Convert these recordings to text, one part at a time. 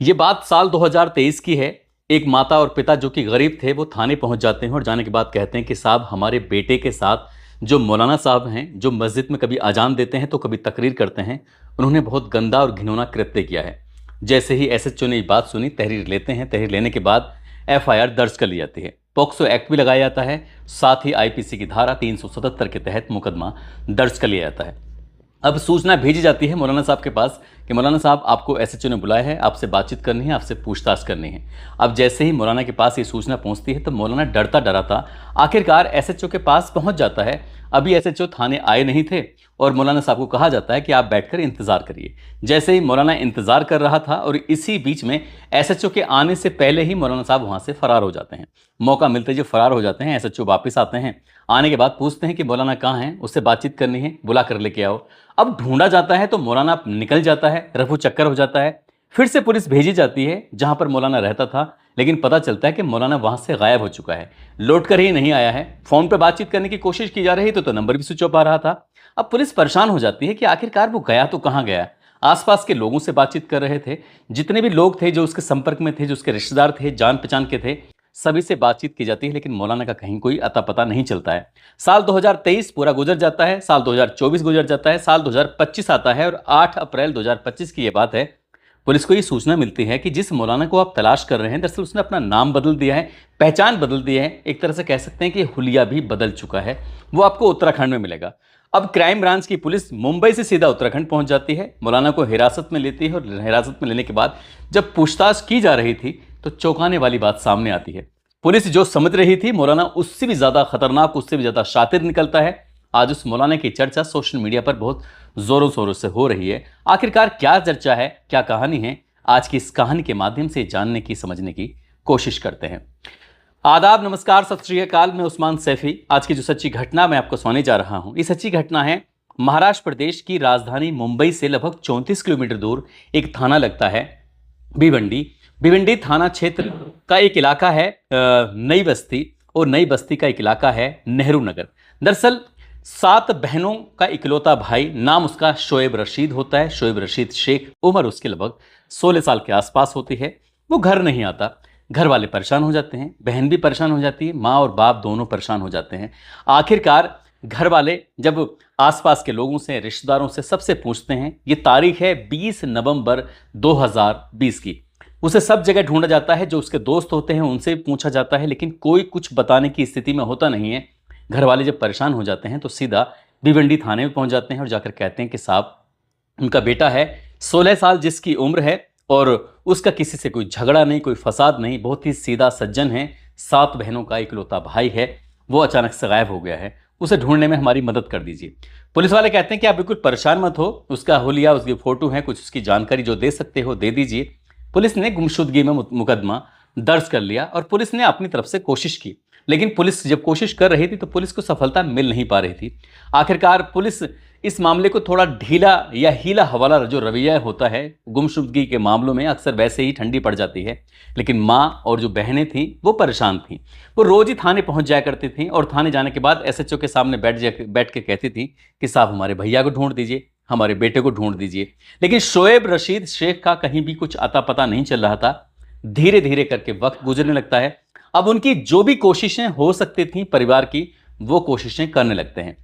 ये बात साल 2023 की है। एक माता और पिता जो कि गरीब थे वो थाने पहुंच जाते हैं और जाने के बाद कहते हैं कि साहब हमारे बेटे के साथ जो मौलाना साहब हैं, जो मस्जिद में कभी अजान देते हैं तो कभी तकरीर करते हैं, उन्होंने बहुत गंदा और घिनौना कृत्य किया है। जैसे ही एसएचओ ने ये बात सुनी, तहरीर लेते हैं। तहरीर लेने के बाद एफआईआर दर्ज कर ली जाती है, पॉक्सो एक्ट भी लगाया जाता है, साथ ही आईपीसी की धारा 377 के तहत मुकदमा दर्ज कर लिया जाता है। अब सूचना भेजी जाती है मौलाना साहब के पास कि मौलाना साहब आपको एसएचओ ने बुलाया है, आपसे बातचीत करनी है, आपसे पूछताछ करनी है। अब जैसे ही मौलाना के पास ये सूचना पहुंचती है तो मौलाना डरता डराता आखिरकार एसएचओ के पास पहुंच जाता है। अभी एसएचओ थाने आए नहीं थे और मौलाना साहब को कहा जाता है कि आप बैठकर इंतजार करिए। जैसे ही मौलाना इंतजार कर रहा था और इसी बीच में एसएचओ के आने से पहले ही मौलाना साहब वहां से फरार हो जाते हैं। मौका मिलते जो फरार हो जाते हैं, एसएचओ वापस आते हैं। आने के बाद पूछते हैं कि मौलाना कहाँ हैं, उससे बातचीत करनी है, बुला कर लेके आओ। अब ढूंढा जाता है तो मौलाना निकल जाता है, रफू चक्कर हो जाता है। फिर से पुलिस भेजी जाती है जहां पर मौलाना रहता था, लेकिन पता चलता है कि मौलाना वहां से गायब हो चुका है, लौट कर ही नहीं आया है। फोन पर बातचीत करने की कोशिश की जा रही तो नंबर भी स्विच ऑफ आ रहा था। अब पुलिस परेशान हो जाती है कि आखिरकार वो गया तो कहाँ गया। आसपास के लोगों से बातचीत कर रहे थे, जितने भी लोग थे जो उसके संपर्क में थे, जो उसके रिश्तेदार थे, जान पहचान के थे, सभी से बातचीत की जाती है, लेकिन मौलाना का कहीं कोई अता पता नहीं चलता है। साल 2023 पूरा गुजर जाता है, साल 2024 गुजर जाता है, साल 2025 आता है और 8 अप्रैल 2025 की यह बात है। पुलिस को ये सूचना मिलती है कि जिस मौलाना को आप तलाश कर रहे हैं, दरअसल उसने अपना नाम बदल दिया है, पहचान बदल दी है। एक तरह से कह सकते हैं कि हुलिया भी बदल चुका है। वो आपको उत्तराखंड में मिलेगा। अब क्राइम ब्रांच की पुलिस मुंबई से सीधा उत्तराखंड पहुंच जाती है, मौलाना को हिरासत में लेती है और हिरासत में लेने के बाद जब पूछताछ की जा रही थी तो चौंकाने वाली बात सामने आती है। पुलिस जो समझ रही थी मौलाना उससे भी ज्यादा खतरनाक, उससे भी ज्यादा शातिर निकलता है। आज उस मौलाना की चर्चा सोशल मीडिया पर बहुत जोरों शोरों से हो रही है। आखिरकार क्या चर्चा है, क्या कहानी है, आज की इस कहानी के माध्यम से जानने की, समझने की कोशिश करते हैं। आदाब, नमस्कार, सत श्री अकाल। मैं उस्मान सैफी। आज की जो सच्ची घटना मैं आपको सुनाने जा रहा हूं, ये सच्ची घटना है महाराष्ट्र प्रदेश की राजधानी मुंबई से लगभग 34 किलोमीटर दूर एक थाना लगता है भिवंडी। भिवंडी थाना क्षेत्र का एक इलाका है नई बस्ती, और नई बस्ती का एक इलाका है नेहरू नगर। दरअसल 7 बहनों का इकलौता भाई, नाम उसका शोएब रशीद होता है, शोएब रशीद शेख। उम्र उसके लगभग 16 साल के आसपास होती है। वो घर नहीं आता। घर वाले परेशान हो जाते हैं, बहन भी परेशान हो जाती है, माँ और बाप दोनों परेशान हो जाते हैं। आखिरकार घर वाले जब आसपास के लोगों से, रिश्तेदारों से, सबसे पूछते हैं, ये तारीख है 20 नवंबर 2020 की। उसे सब जगह ढूंढा जाता है, जो उसके दोस्त होते हैं उनसे पूछा जाता है, लेकिन कोई कुछ बताने की स्थिति में होता नहीं है। घर वाले जब परेशान हो जाते हैं तो सीधा भिवंडी थाने में पहुंच जाते हैं और जाकर कहते हैं कि साहब उनका बेटा है, 16 साल जिसकी उम्र है, और उसका किसी से कोई झगड़ा नहीं, कोई फसाद नहीं, बहुत ही सीधा सज्जन है, 7 बहनों का इकलौता भाई है, वो अचानक से गायब हो गया है, उसे ढूंढने में हमारी मदद कर दीजिए। पुलिस वाले कहते हैं कि आप बिल्कुल परेशान मत हो, उसका हुलिया, उसकी फोटो है, कुछ उसकी जानकारी जो दे सकते हो दे दीजिए। पुलिस ने गुमशुदगी में मुकदमा दर्ज कर लिया और पुलिस ने अपनी तरफ से कोशिश की, लेकिन पुलिस जब कोशिश कर रही थी तो पुलिस को सफलता मिल नहीं पा रही थी। आखिरकार पुलिस इस मामले को थोड़ा ढीला या हीला हवाला जो रवैया होता है गुमशुदगी के मामलों में, अक्सर वैसे ही ठंडी पड़ जाती है। लेकिन माँ और जो बहनें थीं वो परेशान थीं। वो रोज ही थाने पहुंच जाया करती थीं और थाने जाने के बाद एसएचओ के सामने बैठ के कहती थी कि साहब हमारे भैया को ढूंढ दीजिए, हमारे बेटे को ढूंढ दीजिए। लेकिन शोएब रशीद शेख का कहीं भी कुछ अता पता नहीं चल रहा था। धीरे धीरे करके वक्त गुजरने लगता है। अब उनकी जो भी कोशिशें हो सकती थी परिवार की, वो कोशिशें करने लगते हैं,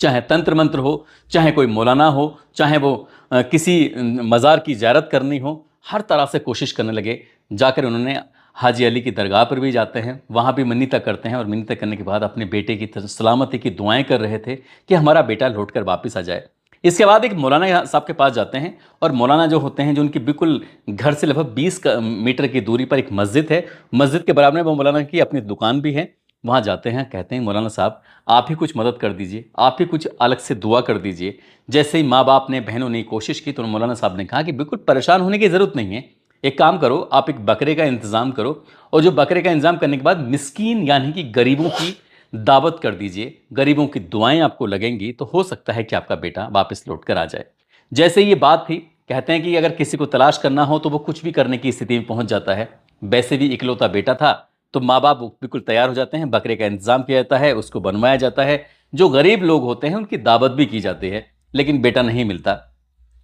चाहे तंत्र मंत्र हो, चाहे कोई मौलाना हो, चाहे वो किसी मज़ार की ज़ियारत करनी हो, हर तरह से कोशिश करने लगे। जाकर उन्होंने हाजी अली की दरगाह पर भी जाते हैं, वहाँ भी मन्नतें करते हैं और मन्नतें करने के बाद अपने बेटे की सलामती की दुआएं कर रहे थे कि हमारा बेटा लौट कर वापस आ जाए। इसके बाद एक मौलाना साहब के पास जाते हैं और मौलाना जो होते हैं, जो उनकी बिल्कुल घर से लगभग 20 मीटर की दूरी पर एक मस्जिद है, मस्जिद के बराबर में वो मौलाना की अपनी दुकान भी है। वहाँ जाते हैं, कहते हैं मौलाना साहब आप ही कुछ मदद कर दीजिए, आप ही कुछ अलग से दुआ कर दीजिए। जैसे ही माँ बाप ने, बहनों ने कोशिश की तो मौलाना साहब ने कहा कि बिल्कुल परेशान होने की ज़रूरत नहीं है, एक काम करो, आप एक बकरे का इंतज़ाम करो, और जो बकरे का इंतज़ाम करने के बाद मिस्कीन यानी कि गरीबों की दावत कर दीजिए, गरीबों की दुआएं आपको लगेंगी तो हो सकता है कि आपका बेटा वापस लौट कर आ जाए। जैसे ये बात थी, कहते हैं कि अगर किसी को तलाश करना हो तो वो कुछ भी करने की स्थिति में पहुंच जाता है। वैसे भी इकलौता बेटा था तो माँ बाप बिल्कुल तैयार हो जाते हैं, बकरे का इंतजाम किया जाता है, उसको बनवाया जाता है, जो गरीब लोग होते हैं उनकी दावत भी की जाती है, लेकिन बेटा नहीं मिलता।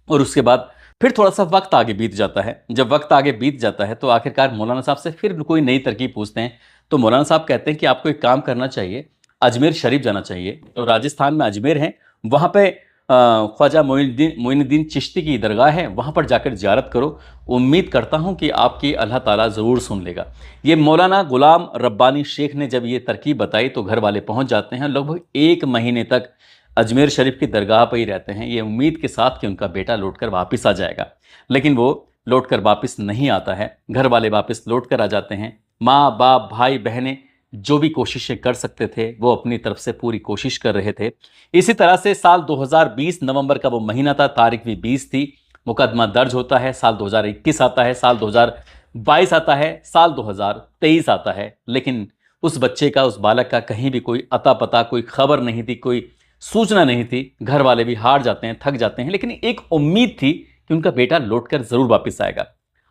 और उसके बाद फिर थोड़ा सा वक्त आगे बीत जाता है। जब वक्त आगे बीत जाता है तो आखिरकार मौलाना साहब से फिर कोई नई तरकीब पूछते हैं। तो मौलाना साहब कहते हैं कि आपको एक काम करना चाहिए, अजमेर शरीफ जाना चाहिए। तो राजस्थान में अजमेर है, वहाँ पे ख्वाजा मोइनुद्दीन चिश्ती की दरगाह है, वहाँ पर जाकर ज़ियारत करो। उम्मीद करता हूँ कि आपकी अल्लाह ताला ज़रूर सुन लेगा। ये मौलाना गुलाम रब्बानी शेख ने जब ये तरकीब बताई तो घर वाले पहुँच जाते हैं। लगभग 1 महीने तक अजमेर शरीफ की दरगाह पर ही रहते हैं, ये उम्मीद के साथ कि उनका बेटा लौटकर वापस आ जाएगा। लेकिन वो लौटकर वापस नहीं आता है। घर वाले वापस लौट कर आ जाते हैं। माँ बाप भाई बहनें जो भी कोशिशें कर सकते थे वो अपनी तरफ से पूरी कोशिश कर रहे थे। इसी तरह से साल 2020 नवंबर का वो महीना था, तारीख भी 20 थी। मुकदमा दर्ज होता है, साल 2021 आता है, साल 2022 आता है, साल 2023 आता है। लेकिन उस बच्चे का, उस बालक का कहीं भी कोई अता पता, कोई खबर नहीं थी, कोई सूचना नहीं थी। घर वाले भी हार जाते हैं, थक जाते हैं, लेकिन एक उम्मीद थी कि उनका बेटा लौटकर जरूर वापस आएगा।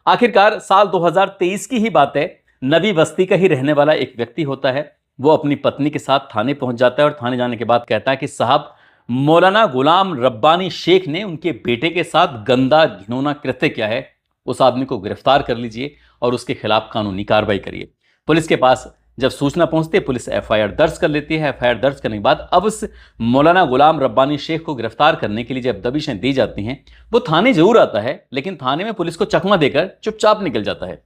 आखिरकार साल 2023 की ही बात है। नबी बस्ती का ही रहने वाला एक व्यक्ति होता है, वो अपनी पत्नी के साथ थाने पहुंच जाता है और थाने जाने के बाद कहता है कि साहब, मौलाना गुलाम रब्बानी शेख ने उनके बेटे के साथ गंदा घिनौना कृत्य किया है। उस आदमी को गिरफ्तार कर लीजिए और उसके खिलाफ कानूनी कार्रवाई करिए। पुलिस के पास जब सूचना पहुंचती है, पुलिस एफआईआर दर्ज कर लेती है। एफआईआर दर्ज करने के बाद अब उस मौलाना गुलाम रब्बानी शेख को गिरफ्तार करने के लिए जब दबिशें दी जाती हैं, वो थाने जरूर आता है, लेकिन थाने में पुलिस को चकमा देकर चुपचाप निकल जाता है।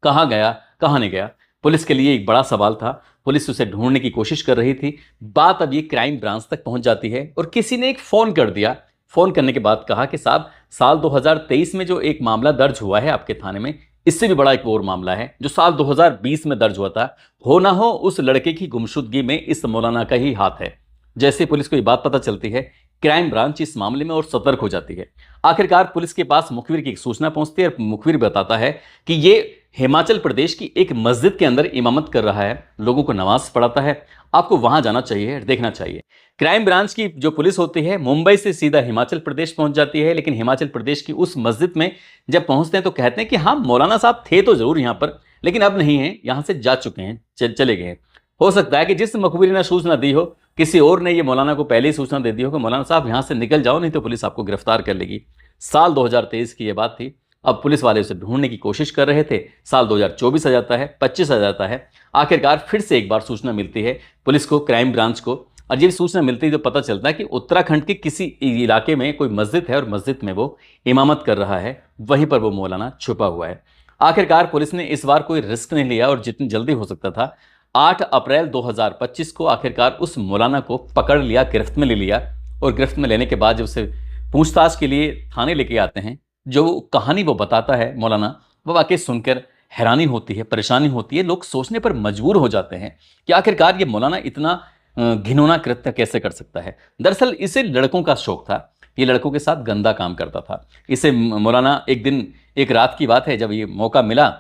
कहाँ गया, कहाँ नहीं गया, पुलिस के लिए एक बड़ा सवाल था। पुलिस उसे ढूंढने की कोशिश कर रही थी। बात अब ये क्राइम ब्रांच तक पहुंच जाती है और किसी ने एक फोन कर दिया। फोन करने के बाद कहा कि साहब, साल 2023 में जो एक मामला दर्ज हुआ है आपके थाने में, इससे भी बड़ा एक और मामला है जो साल 2020 में दर्ज हुआ था। हो ना हो उस लड़के की गुमशुदगी में इस मौलाना का ही हाथ है। जैसे पुलिस को ये बात पता चलती है, क्राइम ब्रांच इस मामले में और सतर्क हो जाती है। आखिरकार पुलिस के पास मुखबिर की एक सूचना पहुंचती है और मुखबिर बताता है कि ये हिमाचल प्रदेश की एक मस्जिद के अंदर इमामत कर रहा है, लोगों को नमाज पढ़ाता है, आपको वहां जाना चाहिए, देखना चाहिए। क्राइम ब्रांच की जो पुलिस होती है मुंबई से सीधा हिमाचल प्रदेश पहुंच जाती है, लेकिन हिमाचल प्रदेश की उस मस्जिद में जब पहुंचते हैं तो कहते हैं कि हाँ, मौलाना साहब थे तो जरूर यहाँ पर, लेकिन अब नहीं है, यहां से जा चुके हैं, चले गए हैं। हो सकता है कि जिस मुखबिर ने सूचना दी हो, किसी और ने ये मौलाना को पहले ही सूचना दे दी हो कि मौलाना साहब यहाँ से निकल जाओ, नहीं तो पुलिस आपको गिरफ्तार कर लेगी। साल 2023 की ये बात थी। अब पुलिस वाले उसे ढूंढने की कोशिश कर रहे थे। साल 2024 आ जाता है, 25 आ जाता है। आखिरकार फिर से एक बार सूचना मिलती है पुलिस को, क्राइम ब्रांच को। और जब सूचना मिलती है तो पता चलता है कि उत्तराखंड के किसी इलाके में कोई मस्जिद है और मस्जिद में वो इमामत कर रहा है, वहीं पर वो मौलाना छुपा हुआ है। आखिरकार पुलिस ने इस बार कोई रिस्क नहीं लिया और जितनी जल्दी हो सकता था 8 अप्रैल 2025 को आखिरकार उस मौलाना को पकड़ लिया, गिरफ्त में ले लिया। और गिरफ्त में लेने के बाद जब उसे पूछताछ के लिए थाने लेके आते हैं, जो कहानी वो बताता है मौलाना, वो वाकई सुनकर हैरानी होती है, परेशानी होती है। लोग सोचने पर मजबूर हो जाते हैं कि आखिरकार ये मौलाना इतना घिनौना कृत्य कैसे कर सकता है। दरअसल इसे लड़कों का शौक था, ये लड़कों के साथ गंदा काम करता था। इसे मौलाना एक दिन, एक रात की बात है, जब ये मौका मिला,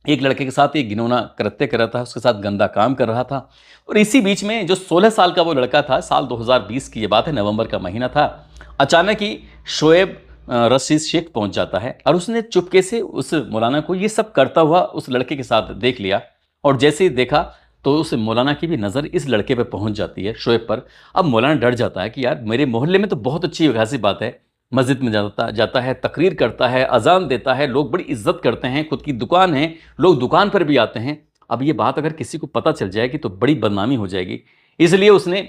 एक लड़के के साथ ये घिनौना कृत्य कर रहा था, उसके साथ गंदा काम कर रहा था। और इसी बीच में जो 16 साल का वो लड़का था, साल 2020 की ये बात है, नवंबर का महीना था, अचानक ही शोएब रशीद शेख पहुंच जाता है और उसने चुपके से उस मौलाना को ये सब करता हुआ उस लड़के के साथ देख लिया। और जैसे ही देखा तो उस मौलाना की भी नज़र इस लड़के पे पहुंच जाती है, शोएब पर। अब मौलाना डर जाता है कि यार, मेरे मोहल्ले में तो बहुत अच्छी खासी बात है, मस्जिद में जाता है, तकरीर करता है, अजान देता है, लोग बड़ी इज्जत करते हैं, खुद की दुकान है, लोग दुकान पर भी आते हैं। अब ये बात अगर किसी को पता चल जाएगी तो बड़ी बदनामी हो जाएगी। इसलिए उसने,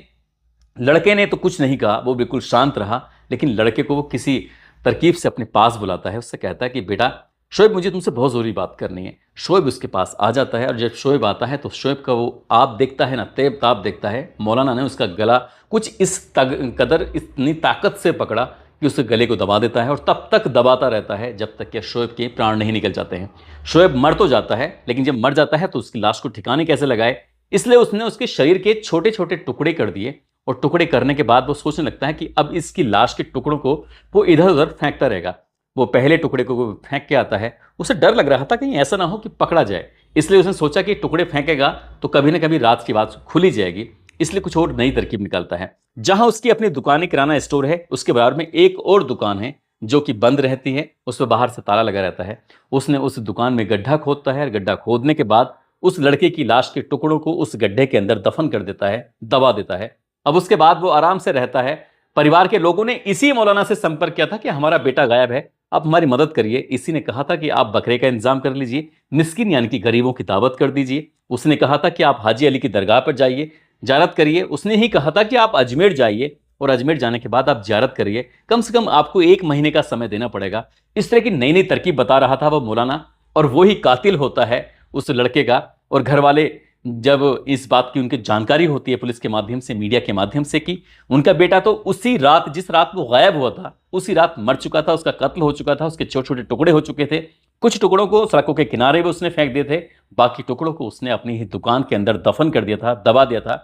लड़के ने तो कुछ नहीं कहा, वो बिल्कुल शांत रहा। लेकिन लड़के को वो किसी तरकीब से अपने पास बुलाता है, उससे कहता है कि बेटा शोएब, मुझे तुमसे बहुत ज़रूरी बात करनी है। शोएब उसके पास आ जाता है और जब शोएब आता है तो शोएब का वो आप देखता है ना, तेब ताब देखता है। मौलाना ने उसका गला कुछ इस कदर, इतनी ताकत से पकड़ा कि उसके गले को दबा देता है और तब तक दबाता रहता है जब तक कि शोएब के प्राण नहीं निकल जाते हैं। शोएब मर तो जाता है, लेकिन जब मर जाता है तो उसकी लाश को ठिकाने कैसे लगाए, इसलिए उसने उसके शरीर के छोटे छोटे टुकड़े कर दिए। और टुकड़े करने के बाद वो सोचने लगता है कि अब इसकी लाश के टुकड़ों को वो इधर उधर फेंकता रहेगा। वो पहले टुकड़े को वो फेंक के आता है, उसे डर लग रहा था कहीं ऐसा ना हो कि पकड़ा जाए, इसलिए उसने सोचा कि टुकड़े फेंकेगा तो कभी ना कभी रात की बात खुली जाएगी, इसलिए कुछ और नई तरकीब निकालता है। जहां उसकी अपनी दुकान, किराना स्टोर है, उसके बराबर में एक और दुकान है जो कि बंद रहती है, उस पर बाहर से ताला लगा रहता है। उसने उस दुकान में गड्ढा खोदता है और गड्ढा खोदने के बाद उस लड़के की लाश के टुकड़ों को उस गड्ढे के अंदर दफन कर देता है, दबा देता है। अब उसके बाद वो आराम से रहता है। परिवार के लोगों ने इसी मौलाना से संपर्क किया था कि हमारा बेटा गायब है, आप हमारी मदद करिए। इसी ने कहा था कि आप बकरे का इंतजाम कर लीजिए, मिस्किन यानी कि गरीबों की दावत कर दीजिए। उसने कहा था कि आप हाजी अली की दरगाह पर जाइए, ज़ियारत करिए। उसने ही कहा था कि आप अजमेर जाइए और अजमेर जाने के बाद आप ज़ियारत करिए, कम से कम आपको 1 महीने का समय देना पड़ेगा। इस तरह की नई नई तरकीब बता रहा था वो मौलाना, और वो ही कातिल होता है उस लड़के का। और घर वाले जब इस बात की उनकी जानकारी होती है पुलिस के माध्यम से, मीडिया के माध्यम से, कि उनका बेटा तो उसी रात, जिस रात वो गायब हुआ था, उसी रात मर चुका था, उसका कत्ल हो चुका था, उसके छोटे छोटे टुकड़े हो चुके थे। कुछ टुकड़ों को सड़कों के किनारे भी उसने फेंक दिए थे, बाकी टुकड़ों को उसने अपनी ही दुकान के अंदर दफन कर दिया था, दबा दिया था।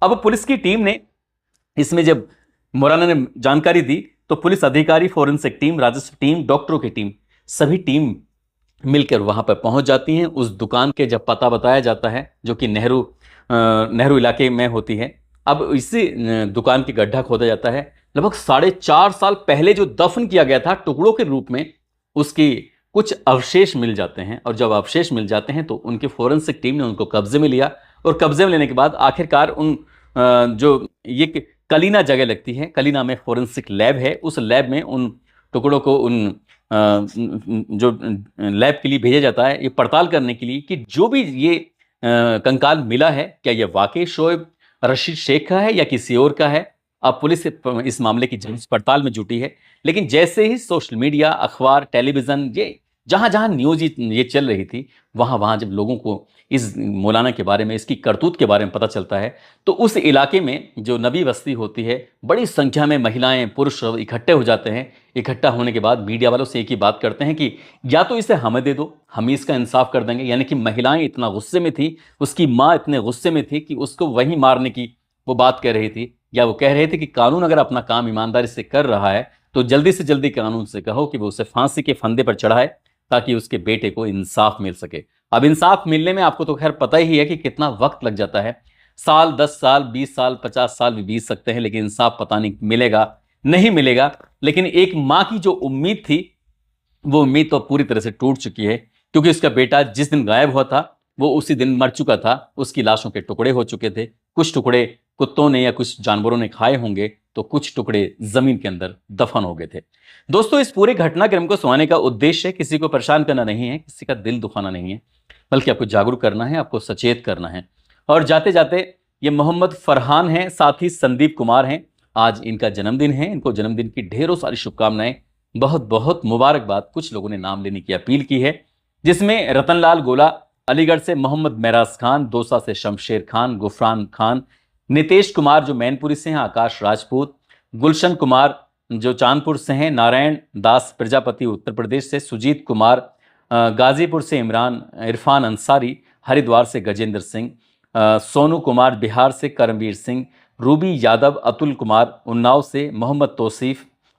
अब पुलिस की टीम ने इसमें जब मौलाना ने जानकारी दी तो पुलिस अधिकारी, फोरेंसिक टीम, राजस्व टीम, डॉक्टरों की टीम, सभी टीम मिलकर वहां पर पहुंच जाती हैं। उस दुकान के जब पता बताया जाता है, जो कि नेहरू इलाके में होती है। अब इसी दुकान की गड्ढा खोदा जाता है। लगभग 4.5 साल पहले जो दफन किया गया था टुकड़ों के रूप में, उसकी कुछ अवशेष मिल जाते हैं। और जब अवशेष मिल जाते हैं तो उनकी फोरेंसिक टीम ने उनको कब्जे में लिया, और कब्जे में लेने के बाद आखिरकार जो ये कलीना जगह लगती है, कलीना में फोरेंसिक लैब है, उस लैब में उन टुकड़ों को जो लैब के लिए भेजा जाता है, ये पड़ताल करने के लिए कि जो भी ये कंकाल मिला है, क्या ये वाकई शोएब रशीद शेख का है या किसी और का है। अब पुलिस इस मामले की जांच पड़ताल में जुटी है। लेकिन जैसे ही सोशल मीडिया, अखबार, टेलीविजन, ये जहां जहां न्यूज ये चल रही थी, वहां वहां जब लोगों को इस मौलाना के बारे में, इसकी करतूत के बारे में पता चलता है, तो उस इलाके में जो नबी बस्ती होती है, बड़ी संख्या में महिलाएं, पुरुष इकट्ठे हो जाते हैं। इकट्ठा होने के बाद मीडिया वालों से एक ही बात करते हैं कि या तो इसे हमें दे दो, हम इसका इंसाफ कर देंगे। यानी कि महिलाएं इतना गुस्से में थी, उसकी माँ इतने गुस्से में थी कि उसको वहीं मारने की वो बात कह रही थी, या वो कह रहे थे कि कानून अगर अपना काम ईमानदारी से कर रहा है तो जल्दी से जल्दी कानून से कहो कि वो उसे फांसी के फंदे पर चढ़ाए, ताकि उसके बेटे को इंसाफ मिल सके। अब इंसाफ मिलने में आपको तो खैर पता ही है कि कितना वक्त लग जाता है। साल, 10 साल, 20 साल, 50 साल भी बीत सकते हैं, लेकिन इंसाफ पता नहीं मिलेगा, नहीं मिलेगा। लेकिन एक मां की जो उम्मीद थी, वो उम्मीद तो पूरी तरह से टूट चुकी है, क्योंकि उसका बेटा जिस दिन गायब हुआ था वो उसी दिन मर चुका था। उसकी लाशों के टुकड़े हो चुके थे। कुछ टुकड़े कुत्तों ने या कुछ जानवरों ने खाए होंगे, तो कुछ टुकड़े जमीन के अंदर दफन हो गए थे। दोस्तों, इस पूरे घटनाक्रम को सुनाने का उद्देश्य किसी को परेशान करना नहीं है, किसी का दिल दुखाना नहीं है, बल्कि आपको जागरूक करना है, आपको सचेत करना है। और जाते जाते, ये मोहम्मद फरहान हैं, साथ ही संदीप कुमार हैं। आज इनका जन्मदिन है, इनको जन्मदिन की ढेरों सारी शुभकामनाएं, बहुत बहुत मुबारकबाद। कुछ लोगों ने नाम लेने की अपील की है, जिसमें रतनलाल गोला अलीगढ़ से, मोहम्मद महराज खान दौसा से, शमशेर खान, गुफरान खान, नितेश कुमार जो मैनपुरी से हैं, आकाश राजपूत, गुलशन कुमार जो चांदपुर से हैं, नारायण दास प्रजापति उत्तर प्रदेश से, सुजीत कुमार गाजीपुर से, इमरान, इरफान अंसारी हरिद्वार से, गजेंद्र सिंह, सोनू कुमार बिहार से, करमवीर सिंह, रूबी यादव, अतुल कुमार उन्नाव से, मोहम्मद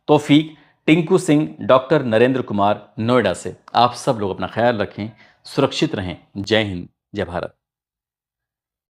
तौफीक, टिंकू सिंह, डॉक्टर नरेंद्र कुमार नोएडा से। आप सब लोग अपना ख्याल रखें, सुरक्षित रहें। जय हिंद, जय भारत।